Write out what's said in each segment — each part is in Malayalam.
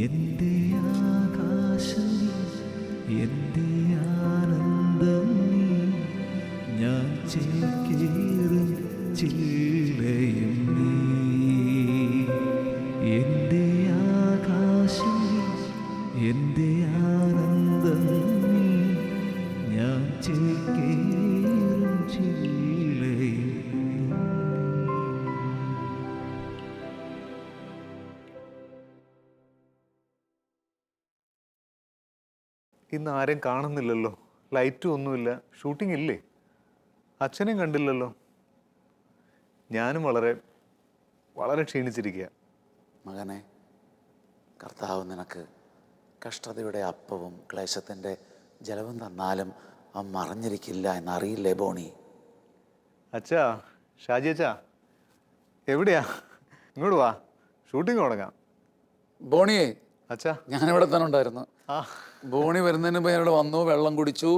എന്റെ ആകാശം നീ, എന്റെ ആനന്ദം നീ, ഞാൻ ചേക്കേറും ചില്ലയും നീ. എന്റെ ആകാശം നീ, എന്റെ ആനന്ദം നീ, ഞാൻ ചേക്കേറും ചില്ലയും. ഇന്ന് ആരെയും കാണുന്നില്ലല്ലോ, ലൈറ്റും ഒന്നുമില്ല, ഷൂട്ടിംഗ് ഇല്ലേ? അച്ഛനെയും കണ്ടില്ലല്ലോ. ഞാനും വളരെ വളരെ ക്ഷീണിച്ചിരിക്കുക. മകനെ, കർത്താവ് നിനക്ക് കഷ്ടതയുടെ അപ്പവും ക്ലേശത്തിൻ്റെ ജലവും തന്നാലും അവൻ മറഞ്ഞിരിക്കില്ല എന്നറിയില്ലേ ബോണി? അച്ഛാ, ഷാജി അച്ഛാ, എവിടെയാ? ഇങ്ങോട്ട് വാ, ഷൂട്ടിംഗ് തുടങ്ങാം. ബോണിയെ, അച്ഛാ, ഞാനിവിടെ തന്നെ ഉണ്ടായിരുന്നു. ആ ബോണി വരുന്നതിന് മുമ്പ് ഇവിടെ വന്നു, വെള്ളം കുടിച്ചു,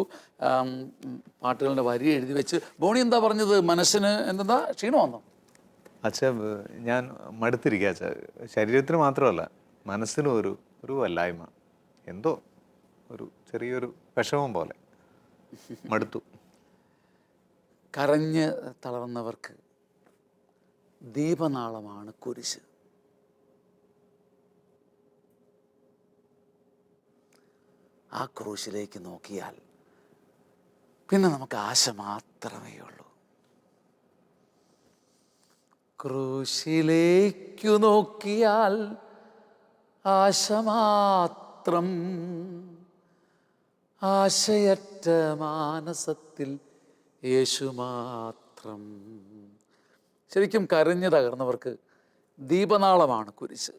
പാട്ടുകളുടെ വരി എഴുതി വെച്ച്. ബോണി എന്താ പറഞ്ഞത്? മനസ്സിന് എന്താ ക്ഷീണം വന്നോ? അച്ഛാ, ഞാൻ മടുത്തിരിക്കുക അച്ഛാ. ശരീരത്തിന് മാത്രമല്ല, മനസ്സിനും ഒരു വല്ലായ്മ, എന്തോ ഒരു ചെറിയൊരു വിഷമം പോലെ. മടുത്തു. കരഞ്ഞ് തളർന്നവർക്ക് ദീപനാളമാണ് കുരിശ്. ആ ക്രൂശിലേക്ക് നോക്കിയാൽ പിന്നെ നമുക്ക് ആശ മാത്രമേ ഉള്ളൂ. ക്രൂശിലേക്കു നോക്കിയാൽ ആശ മാത്രം, ആശയറ്റ മാനസത്തിൽ യേശു മാത്രം. ശരിക്കും കരഞ്ഞു തകർന്നവർക്ക് ദീപനാളമാണ് കുരിശ്.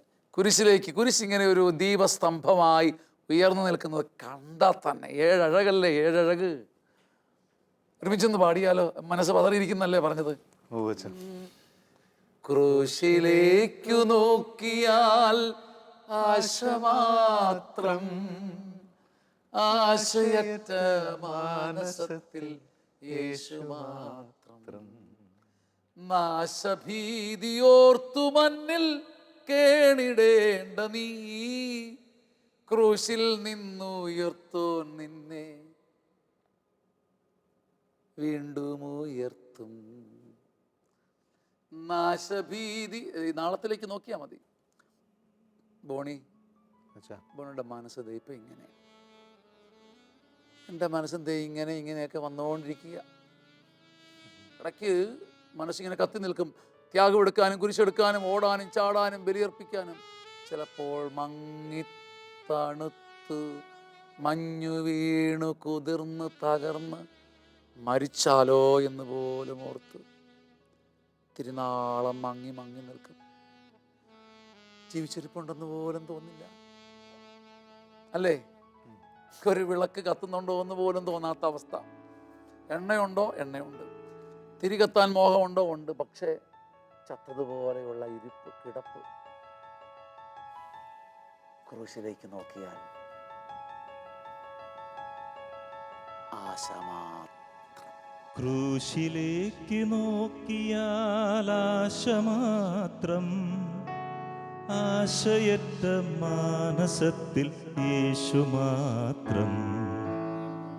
കുരിശിങ്ങനെ ഒരു ദീപസ്തംഭമായി ഉയർന്നു നിൽക്കുന്നത് കണ്ടാൽ തന്നെ ഏഴഴകല്ലേ, ഏഴഴക്. ഒരുമിച്ചൊന്ന് പാടിയാലോ? മനസ്സ് പതറിയിരിക്കുന്നല്ലേ പറഞ്ഞത്. ഓ അച്ഛാ. ക്രൂശിലേക്കു നോക്കിയാൽ ആശ മാത്രം, ആശയറ്റ മാനസത്തിൽ യേശു മാത്രം. നാശഭീതിയോർത്തു മണ്ണിൽ കേണിടേണ്ട നീ, ക്രൂശിൽ നിന്നുയർത്തോ നിന്നെ വീണ്ടും ഉയർത്തും. നാശഭീതി, നാളത്തിലേക്ക് നോക്കിയാൽ മതി. ബോണി, ബോണിയുടെ മനസ്സ് ദേ ഇപ്പം ഇങ്ങനെ, എൻ്റെ മനസ്സും ദേ ഇങ്ങനെയൊക്കെ വന്നുകൊണ്ടിരിക്കുക. ഇടയ്ക്ക് മനസ്സിങ്ങനെ കത്തി നിൽക്കും. ത്യാഗം എടുക്കാനും കുരിശെടുക്കാനും ഓടാനും ചാടാനും ബലിയർപ്പിക്കാനും. ചിലപ്പോൾ മങ്ങി തണുത്ത് മഞ്ഞു വീണു കുതിർന്ന് തകർന്ന് മരിച്ചാലോ എന്ന് പോലും ഓർത്ത് തിരുനാളം മങ്ങി നിൽക്കും. ജീവിച്ചിരിപ്പുണ്ടെന്ന് പോലും തോന്നില്ല, അല്ലേ? ഒരു വിളക്ക് കത്തുന്നുണ്ടോ എന്ന് പോലും തോന്നാത്ത അവസ്ഥ. എണ്ണയുണ്ടോ? എണ്ണയുണ്ട്. തിരികെത്താൻ മോഹമുണ്ടോ? ഉണ്ട്. പക്ഷേ ചത്തതുപോലെയുള്ള ഇരിപ്പ്, കിടപ്പ്. ക്രൂശിലേക്ക് നോക്കിയാൽ ആശ മാത്രം. ക്രൂശിലേക്ക് നോക്കിയാൽ ആശ മാത്രം, ആശയറ്റ മാനസത്തിൽ യേശു മാത്രം.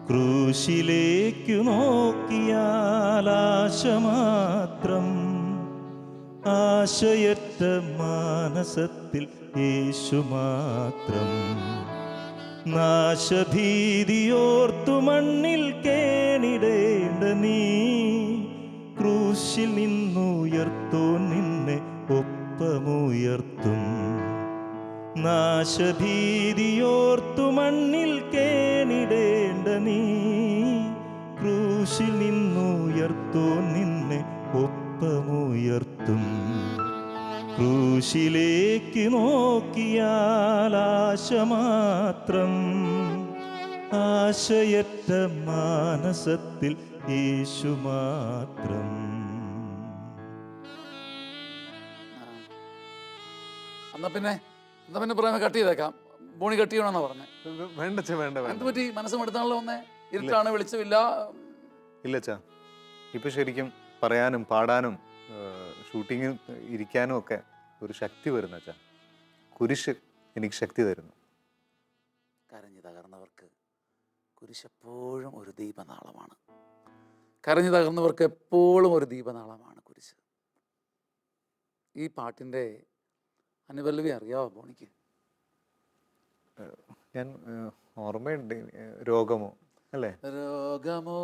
ക്രൂശിലേക്കു നോക്കിയാൽ ആശ മാത്രം, ആശയറ്റ മാനസത്തിൽ യേശു മാത്രം. നാശഭീതിയോർത്തു മണ്ണിൽ കേണിടേണ്ട നീ, ക്രൂശിൽ നിന്നുയർത്തോ നിന്നെ ഒപ്പമുയർത്തും. നാശഭീതിയോർത്തു മണ്ണിൽ കേണിടേണ്ട നീ, ക്രൂശിൽ നിന്നുയർത്തോ നിന്നെ ഒപ്പമുയർത്തും. ക്രൂശിലേക്ക് നോക്കിയാൽ ആശ മാത്രം, ആശയറ്റ മാനസത്തിൽ യേശു മാത്രം. എന്നാ പിന്നെ പറയാൻ കട്ട് ചെയ്തേക്കാം. ബോണി കട്ട് ചെയ്യണമെന്നാ പറഞ്ഞത്. വേണ്ട അച്ഛാ, വേണ്ട വേണ്ട. എന്ത് പറ്റി? മനസ്സും എടുത്താണല്ലോ വന്നേ. ഇരുട്ടാണ്, വെളിച്ചമില്ല. ഇല്ല അച്ഛാ, ഇപ്പം ശരിക്കും പറയാനും പാടാനും ഷൂട്ടിങ്ങിൽ ഇരിക്കാനും ഒക്കെ ഒരു ശക്തി വരുന്ന അച്ഛാ. കുരിശ് എനിക്ക് ശക്തി തരുന്നു. കരഞ്ഞു തകർന്നവർക്ക് കുരിശ് എപ്പോഴും ഒരു ദീപനാളമാണ്. കരഞ്ഞു തകർന്നവർക്ക് എപ്പോഴും ഒരു ദീപനാളമാണ് കുരിശ്. ഈ പാട്ടിൻ്റെ അനുപല്ലവി അറിയാവോ ബോണിക്ക്? ഞാൻ ഓർമ്മയുണ്ട്. രോഗമോ അല്ലേ? രോഗമോ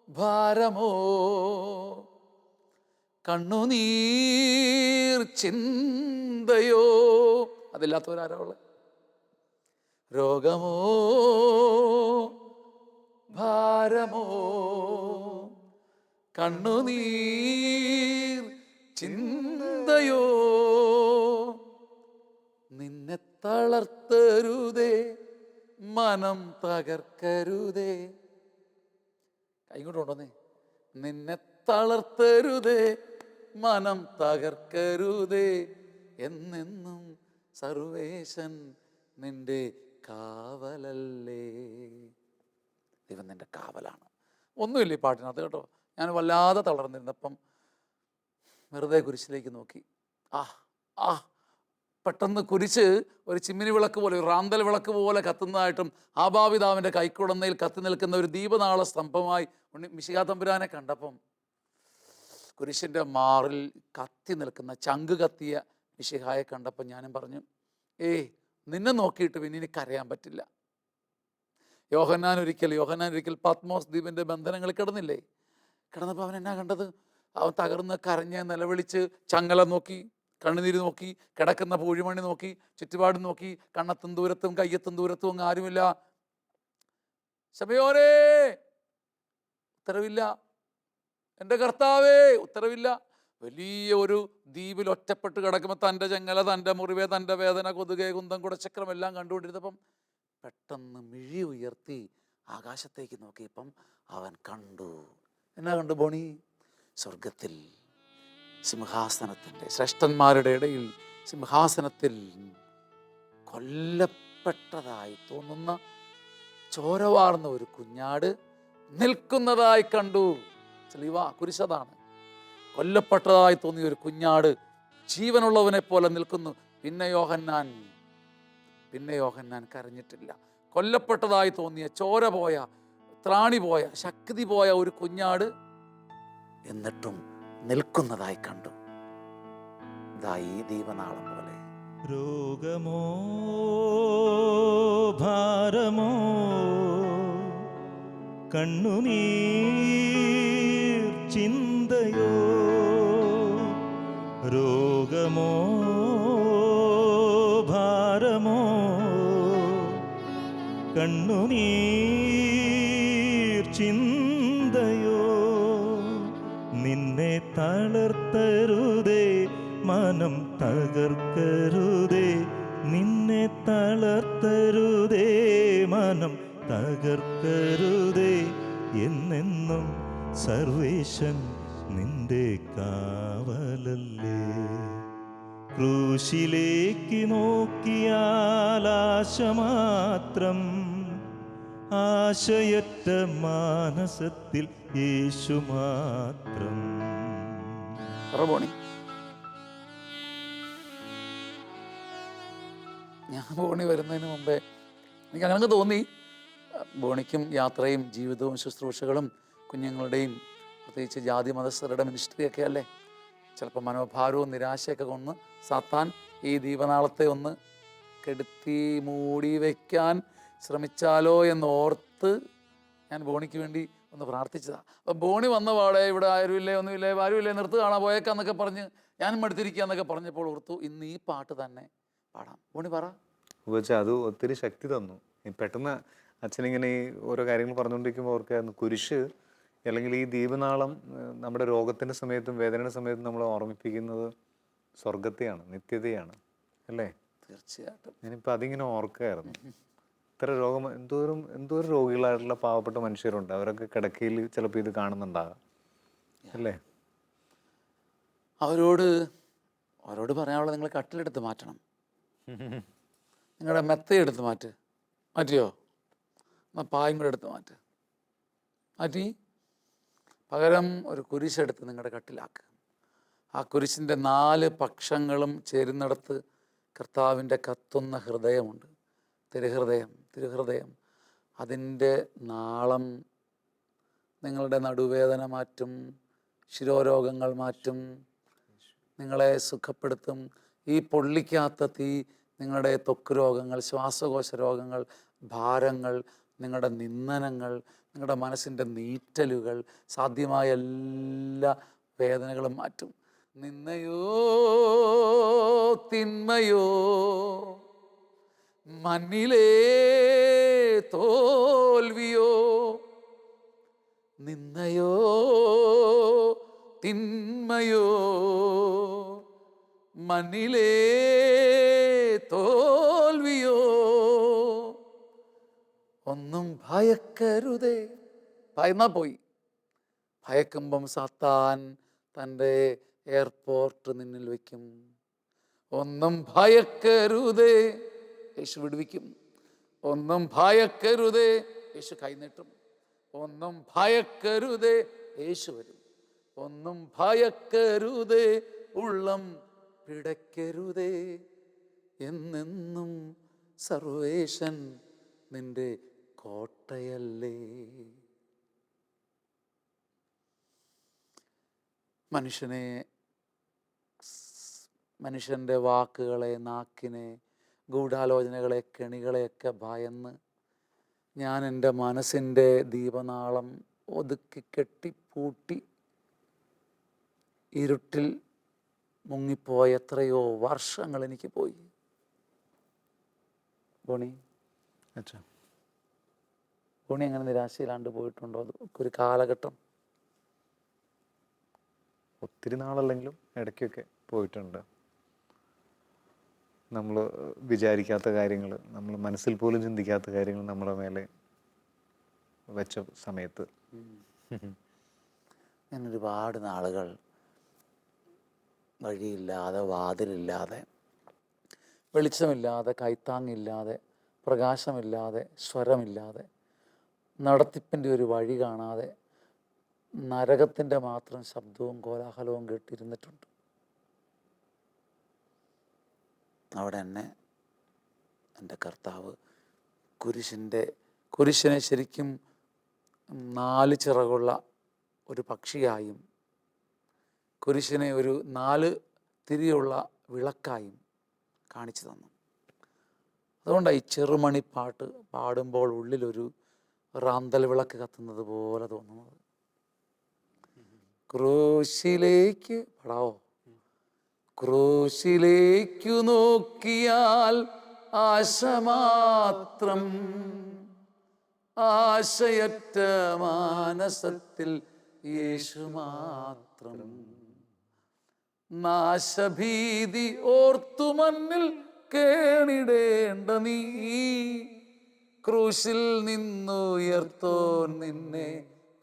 ഭാരമോ കണ്ണുനീർ ചിന്തയോ, അതില്ലാത്തവരാരോ ഉള്ളത്? രോഗമോ ഭാരമോ കണ്ണുനീർ ചിന്തയോ, നിന്നെ തളർത്തരുതേ, മനം തകർക്കരുതേ. കൈ കൊണ്ട് കൊണ്ടുവന്നേ. നിന്നെ തളർത്തരുതേ, മനം തകർക്കരുതേ, എന്നെന്നും സർവേശൻ നിന്റെ കാവലല്ലേ. ദൈവം നിന്റെ കാവലാണ്. ഒന്നുമില്ല ഈ പാട്ടിനകത്ത് കേട്ടോ. ഞാൻ വല്ലാതെ തളർന്നിരുന്നപ്പം വെറുതെ കുരിശിലേക്ക് നോക്കി. പെട്ടെന്ന് കുരിശ് ഒരു ചിമ്മിനി വിളക്ക് പോലെ, ഒരു റാന്തൽ വിളക്ക് പോലെ കത്തുന്നതായിട്ടും ആബാപിതാവിൻ്റെ കൈക്കുടന്നയിൽ കത്തി നിൽക്കുന്ന ഒരു ദീപനാള സ്തംഭമായി മിശിഹാ തമ്പുരാനെ കണ്ടപ്പം, കുരിശിൻ്റെ മാറിൽ കത്തി നിൽക്കുന്ന ചങ്ക് കത്തിയ മിശിഹായെ കണ്ടപ്പം ഞാനും പറഞ്ഞു, നിന്നെ നോക്കിയിട്ട് പിന്നെ എനിക്ക് കരയാൻ പറ്റില്ല. യോഹന്നാൻ ഒരിക്കൽ പത്മോസ് ദ്വീപിൻ്റെ ബന്ധനങ്ങളിൽ കിടന്നില്ലേ? കിടന്നപ്പോൾ അവൻ എന്നാ കണ്ടത്? അവൻ തകർന്ന് കരഞ്ഞ് നിലവിളിച്ച് ചങ്ങല നോക്കി, കണ്ണുനീര് നോക്കി, കിടക്കുന്ന പൂഴിമണി നോക്കി, ചുറ്റുപാടും നോക്കി, കണ്ണത്തും ദൂരത്തും കയ്യത്തും ദൂരത്തും അങ്ങ് ആരുമില്ല. ശമയോരേ, ഉത്തരവില്ല. എൻ്റെ കർത്താവേ, ഉത്തരവില്ല. വലിയ ഒരു ദ്വീപിൽ ഒറ്റപ്പെട്ട് കിടക്കുമ്പോൾ തൻ്റെ ചങ്ങല, തൻ്റെ മുറിവ്, തൻ്റെ വേദന, കൊതുകെ, കുന്തം, കുടച്ചക്രം എല്ലാം കണ്ടുകൊണ്ടിരുന്നപ്പം പെട്ടെന്ന് മിഴി ഉയർത്തി ആകാശത്തേക്ക് നോക്കിയപ്പം അവൻ കണ്ടു. എന്നാ കണ്ടു ബോണി? സ്വർഗത്തിൽ സിംഹാസനത്തിൻ്റെ, ശ്രേഷ്ഠന്മാരുടെ ഇടയിൽ സിംഹാസനത്തിൽ കൊല്ലപ്പെട്ടതായി തോന്നുന്ന ചോരവാർന്ന ഒരു കുഞ്ഞാട് നിൽക്കുന്നതായി കണ്ടു. കുരിശതാണ്. കൊല്ലപ്പെട്ടതായി തോന്നിയ ഒരു കുഞ്ഞാട് ജീവനുള്ളവനെ പോലെ നിൽക്കുന്നു. പിന്നെ യോഹന്നാൻ കരഞ്ഞിട്ടില്ല. കൊല്ലപ്പെട്ടതായി തോന്നിയ, ചോര പോയ, ത്രാണി പോയ, ശക്തി പോയ ഒരു കുഞ്ഞാട് എന്നിട്ടും നിൽക്കുന്നതായി കണ്ടു. ഈ ദീപനാളം പോലെ. രോഗമോ ഭാരമോ കണ്ണുനീർ ചിന്തയോ, രോഗമോ ഭാരമോ കണ്ണുനീർ ചിന്തയോ, നിന്നെ തളർത്തരുതേ, മനം തകർക്കരുതേ, നിന്നെ തളർത്തരുതേ, മനം തകർക്കരുതേ, എന്നെന്നും സർവേശൻ നിന്റെ കാവലല്ലേ. ക്രൂശിലേക്ക് നോക്കിയാൽ ആശ മാത്രം, ആശയറ്റ മാനസത്തിൽ യേശു മാത്രം. ഞാൻ ബോണി വരുന്നതിന് മുമ്പേ എനിക്ക് അങ്ങനെ തോന്നി, ബോണിക്കും യാത്രയും ജീവിതവും ശുശ്രൂഷകളും കുഞ്ഞുങ്ങളുടെയും പ്രത്യേകിച്ച് ജാതി മതസ്ഥരുടെ മിനിസ്ട്രിയൊക്കെ അല്ലേ, ചിലപ്പോൾ മനോഭാരവും നിരാശയൊക്കെ കൊണ്ട് സാത്താൻ ഈ ദീപനാളത്തെ ഒന്ന് കെടുത്തി മൂടി വയ്ക്കാൻ ശ്രമിച്ചാലോ എന്നോർത്ത് ഞാൻ ബോണിക്ക് വേണ്ടി ഒന്ന് പ്രാർത്ഥിച്ചതാണ്. അപ്പോൾ ബോണി വന്ന പാടെ ഇവിടെ ആരുമില്ലേ, ഒന്നുമില്ലേ, ആരുമില്ലേ, നിർത്ത് കാണാൻ പോയേക്കാന്നൊക്കെ പറഞ്ഞ് ഞാനും മടുത്തിരിക്കുക എന്നൊക്കെ പറഞ്ഞപ്പോൾ ഓർത്തു ഇന്ന് ഈ പാട്ട് തന്നെ പാടാം. ബോണി പറ. അത് ഒത്തിരി ശക്തി തന്നു. പെട്ടെന്ന് അച്ഛനിങ്ങനെ ഈ ഓരോ കാര്യങ്ങൾ പറഞ്ഞുകൊണ്ടിരിക്കുമ്പോൾ ഓർക്കായിരുന്നു, കുരിശ് അല്ലെങ്കിൽ ഈ ദീപനാളം നമ്മുടെ രോഗത്തിൻ്റെ സമയത്തും വേദനയുടെ സമയത്തും നമ്മളെ ഓർമ്മിപ്പിക്കുന്നത് സ്വർഗത്തെയാണ്, നിത്യതയാണ് അല്ലേ? തീർച്ചയായിട്ടും. ഞാനിപ്പോൾ അതിങ്ങനെ ഓർക്കായിരുന്നു. ഇത്ര രോഗം എന്തോരം രോഗികളായിട്ടുള്ള പാവപ്പെട്ട മനുഷ്യരുണ്ട്. അവരൊക്കെ കിടക്കയിൽ ചിലപ്പോൾ ഇത് കാണുന്നുണ്ടാകാം അല്ലേ? അവരോട് പറയാനുള്ളത്, നിങ്ങൾ കട്ടിലെടുത്ത് മാറ്റണം, നിങ്ങളുടെ മെത്തയെടുത്ത് മാറ്റിയോ, എന്നാൽ പായും കൂടെ എടുത്ത് മാറ്റി പകരം ഒരു കുരിശെടുത്ത് നിങ്ങളുടെ കട്ടിലാക്കുക. ആ കുരിശിൻ്റെ 4 പക്ഷങ്ങളും ചേരുന്നിടത്ത് കർത്താവിൻ്റെ കത്തുന്ന ഹൃദയമുണ്ട്, തിരുഹൃദയം. അതിൻ്റെ നാളം നിങ്ങളുടെ നടുവേദന മാറ്റും, ശിരോരോഗങ്ങൾ മാറ്റും, നിങ്ങളെ സുഖപ്പെടുത്തും. ഈ പൊള്ളിക്കാത്ത തീ നിങ്ങളുടെ ത്വക്ക് രോഗങ്ങൾ, ശ്വാസകോശ രോഗങ്ങൾ, ഭാരങ്ങൾ, നിങ്ങളുടെ നിന്ദനങ്ങൾ, നിങ്ങളുടെ മനസ്സിൻ്റെ നീറ്റലുകൾ, സാധ്യമായ എല്ലാ വേദനകളും മാറ്റും. നിന്നയോ തിന്മയോ മണ്ണിലേ തോൽവിയോ, നിന്നയോ തിന്മയോ മണ്ണിലേ തോൽവിയോ, ഒന്നും ഭയക്കരുതേ. ഭയന്നാ പോയി. ഭയക്കുമ്പം സാത്താൻ തൻ്റെ എയർപോർട്ട് നിന്നിൽ വയ്ക്കും. ഒന്നും ഭയക്കരുതേ, യേശു വിടുവിക്കും. ഒന്നും ഭയക്കരുതേ, യേശു കൈനീട്ടും. ഒന്നും ഭയക്കരുതേ, യേശു വരും. ഒന്നും ഭയക്കരുതേ, ഉള്ളം പിടയ്ക്കരുതേ, എന്നെന്നും സർവേശൻ നിന്റെ കോട്ടയല്ലേ. മനുഷ്യൻ്റെ വാക്കുകളെ, നാക്കിനെ, ഗൂഢാലോചനകളെ, കെണികളെയൊക്കെ ഭയന്ന് ഞാൻ എൻ്റെ മനസ്സിൻ്റെ ദീപനാളം ഒതുക്കി കെട്ടിപ്പൂട്ടി ഇരുട്ടിൽ മുങ്ങിപ്പോയ എത്രയോ വർഷങ്ങൾ എനിക്ക് പോയി. ബോണി അങ്ങനെ നിരാശയിലാണ്ട് പോയിട്ടുണ്ടോ? ഒരു കാലഘട്ടം, ഒത്തിരി നാളല്ലെങ്കിലും ഇടയ്ക്കൊക്കെ പോയിട്ടുണ്ട്. നമ്മൾ വിചാരിക്കാത്ത കാര്യങ്ങൾ, നമ്മൾ മനസ്സിൽ പോലും ചിന്തിക്കാത്ത കാര്യങ്ങൾ നമ്മളെ മേലെ വെച്ച സമയത്ത് ഞാൻ ഒരുപാട് നാളുകൾ വഴിയില്ലാതെ, വാതിലില്ലാതെ, വെളിച്ചമില്ലാതെ, കൈത്താങ്ങില്ലാതെ, പ്രകാശമില്ലാതെ, സ്വരമില്ലാതെ, നടത്തിപ്പിൻ്റെ ഒരു വഴി കാണാതെ, നരകത്തിൻ്റെ മാത്രം ശബ്ദവും കോലാഹലവും കേട്ടിരുന്നിട്ടുണ്ട്. അവിടെ എന്നെ എൻ്റെ കർത്താവ് കുരിശിനെ ശരിക്കും 4 ചിറകുള്ള ഒരു പക്ഷിയായും, കുരിശിനെ ഒരു 4 തിരിയുള്ള വിളക്കായും കാണിച്ചു തന്നു. അതുകൊണ്ടാണ് ഈ ചെറുമണിപ്പാട്ട് പാടുമ്പോൾ ഉള്ളിലൊരു റാന്തൽ വിളക്ക് കത്തുന്നത് പോലെ തോന്നുന്നത്. ക്രൂശിലേക്ക് പടാവോ, ക്രൂശിലേക്കു നോക്കിയാൽ ആശ മാത്രം, ആശയറ്റ മാനസത്തിൽ യേശു മാത്രം. നാശഭീതി ഓർത്തു മണ്ണിൽ കേണിടേണ്ട നീ, ക്രൂശിൽ നിന്നുയർത്തോൻ നിന്നെ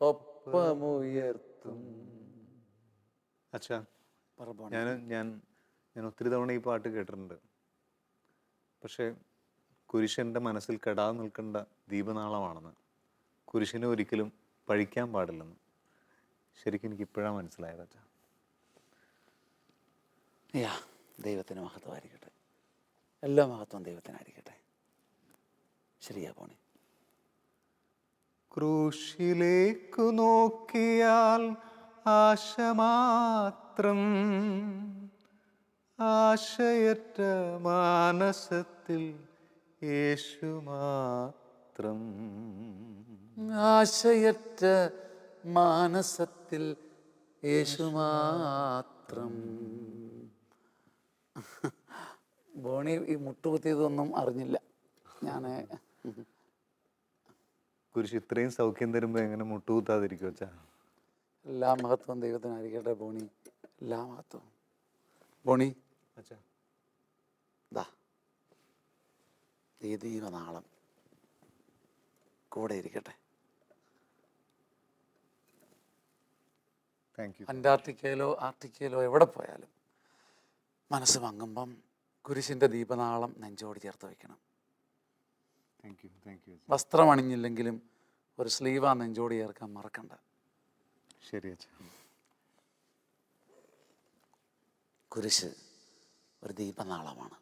ഒപ്പമുയർത്തും. അച്ഛാ, ഞാൻ ഒത്തിരി തവണ ഈ പാട്ട് കേട്ടിട്ടുണ്ട്. പക്ഷേ കുരിശൻ്റെ മനസ്സിൽ കെടാതെ നിൽക്കേണ്ട ദീപനാളമാണെന്ന്, കുരിശിനെ ഒരിക്കലും പഴിക്കാൻ പാടില്ലെന്ന് ശരിക്കും എനിക്ക് ഇപ്പോഴാണ് മനസ്സിലായത്. അച്ഛാ, ദൈവത്തിന് മഹത്വമായിരിക്കട്ടെ, എല്ലാ മഹത്വം ദൈവത്തിനായിരിക്കട്ടെ. ശരിയാ പോണി. ക്രൂശിലേക്കു നോക്കിയാൽ ആശ മാത്രം, ആശയറ്റ മാനസത്തിൽ യേശു മാത്രം. ആശയറ്റ മാനസത്തിൽ യേശു മാത്രം. ബോണി ഈ മുട്ടുകുത്തിയതൊന്നും അറിഞ്ഞില്ല ഞാൻ. കുരിശ് ഇത്രയും സൗഖ്യം തരുമ്പോൾ എങ്ങനെ മുട്ടുകുത്താതിരിക്കും അച്ഛാ? എല്ലാ മഹത്വം ദൈവത്തിനായിരിക്കട്ടെ ബോണി, എല്ലാ മഹത്വം. ബോണി അച്ഛാ, ദാ ഈ ദൈവനാളം കൂടെ ഇരിക്കട്ടെ. Thank you. അന്റാർട്ടിക്കയിലോ ആർട്ടിക്കയിലോ എവിടെ പോയാലും മനസ്സ് മങ്ങുമ്പം കുരിശിൻ്റെ ദീപനാളം നെഞ്ചോട് ചേർത്ത് വയ്ക്കണം. Thank you. Thank you. വസ്ത്രം അണിഞ്ഞില്ലെങ്കിലും ഒരു സ്ലീവ നെഞ്ചോട് ചേർക്കാൻ മറക്കണ്ട. ശരി അച്ഛാ. കുരിശ് ഒരു ദീപനാളമാണ്.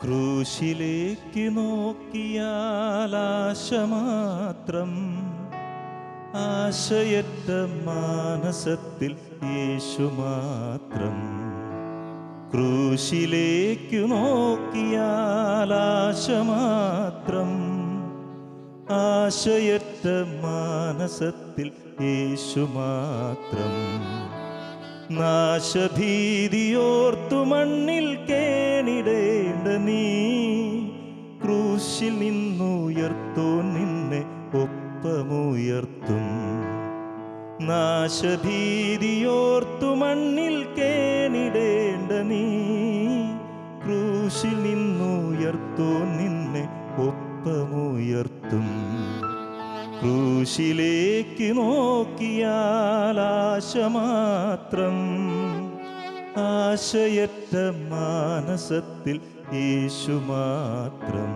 ക്രൂശിലേക്ക് നോക്കിയാൽ ആശ മാത്രം, ആശയറ്റ മാനസത്തിൽ യേശു മാത്രം. ക്രൂശിലേക്ക് നോക്കിയാൽ ആശ മാത്രം, ആശയറ്റ മാനസത്തിൽ യേശു മാത്രം. നാശഭീതിയോർത്തു മണ്ണിൽ കേണിടേണ്ട നീ, ക്രൂശിൽ നിന്നുയർത്തോ നിന്നെ ഒപ്പമുയർത്തും. നാശഭീതിയോർത്തു മണ്ണിൽ കേണിടേണ്ട നീ, ക്രൂശിൽ നിന്നുയർത്തോ നിന്നെ ഒപ്പമുയർത്തും. ക്രൂശിലേക്ക് നോക്കിയാൽ ആശ മാത്രം, ആശയറ്റ മാനസത്തിൽ യേശു മാത്രം.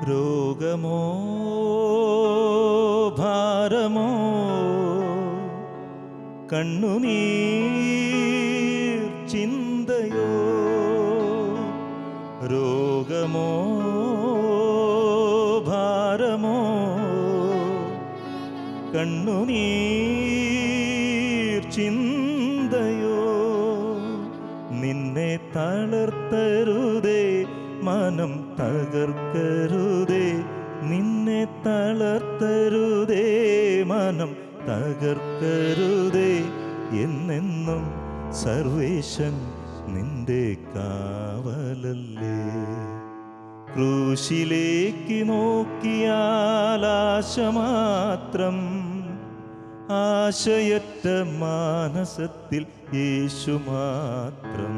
രോഗമോ ഭാരമോ കണ്ണുനീർ ചിന്തയോ, രോഗമോ ഭാരമോ കണ്ണുനീർ ചിന്തയോ, നിന്നെ തളർത്തരുതേ മനം തകർക്കരുതേ, നിന്നെ തളർത്തരുതേ മനം തകർക്കരുതേ. എന്നെന്നും സർവേശൻ നിന്റെ കാവലല്ലേ. ക്രൂശിലേക്ക് നോക്കിയാൽ ആശ മാത്രം, ആശയറ്റ മാനസത്തിൽ യേശു മാത്രം.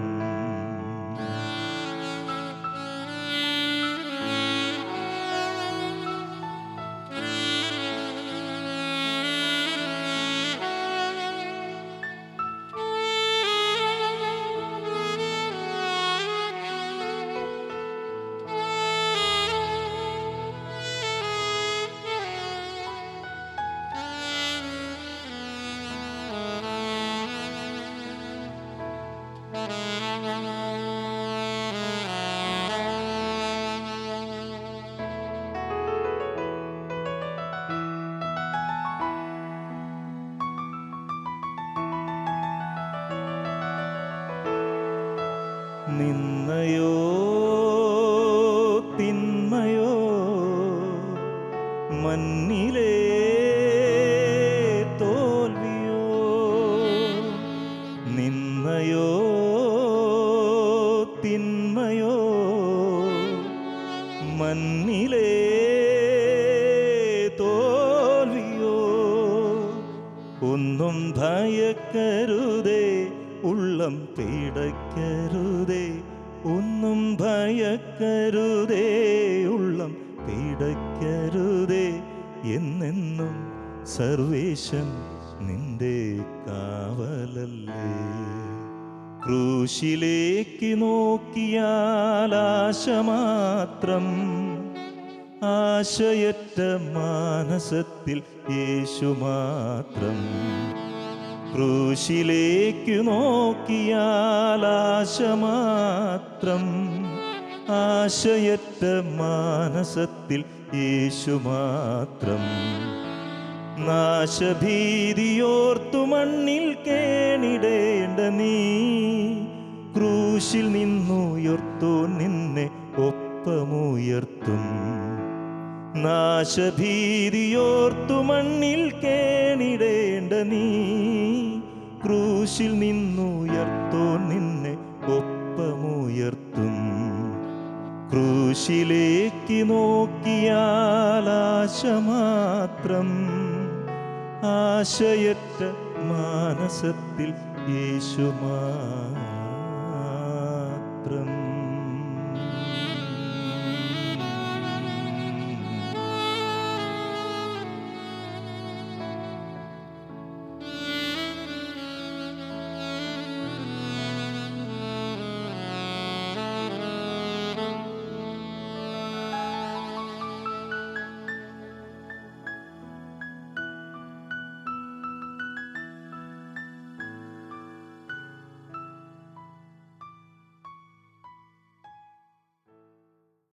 മണ്ണിലേ തോൽവിയോ നിന്നയോ തിന്മയോ മണ്ണിലേ തോൽവിയോ ഒന്നും ഭയക്കരുതേ ഉള്ളം പിടയ്ക്കരുതേ ഒന്നും ഭയക്കരുതേ ഉള്ളം പിടയ്ക്കരുതേ എന്നെന്നും സർവേശൻ നിന്റെ കാവലല്ലേ. ക്രൂശിലേക്ക് നോക്കിയാൽ ആശ മാത്രം, ആശയറ്റ മാനസത്തിൽ യേശു മാത്രം. ക്രൂശിലേക്ക് നോക്കിയാൽ ആശ മാത്രം, ആശയറ്റ മാനസത്തിൽ യേശു മാത്രം. നാശഭീതിയോർത്തു മണ്ണിൽ കേണിടേണ്ട നീ, ക്രൂശിൽ നിന്നുയർത്തു നിന്നെ ഒപ്പമുയർത്തും. നാശഭീതിയോർത്തു മണ്ണിൽ കേണിടേണ്ട നീ, ക്രൂശിൽ നിന്നുയർത്തോ നിന്നെ ഒപ്പമുയർത്തും. ക്രൂശിലേക്ക് നോക്കിയാൽ ആശ മാത്രം, ആശയറ്റ മാനസത്തിൽ യേശു മാത്രം.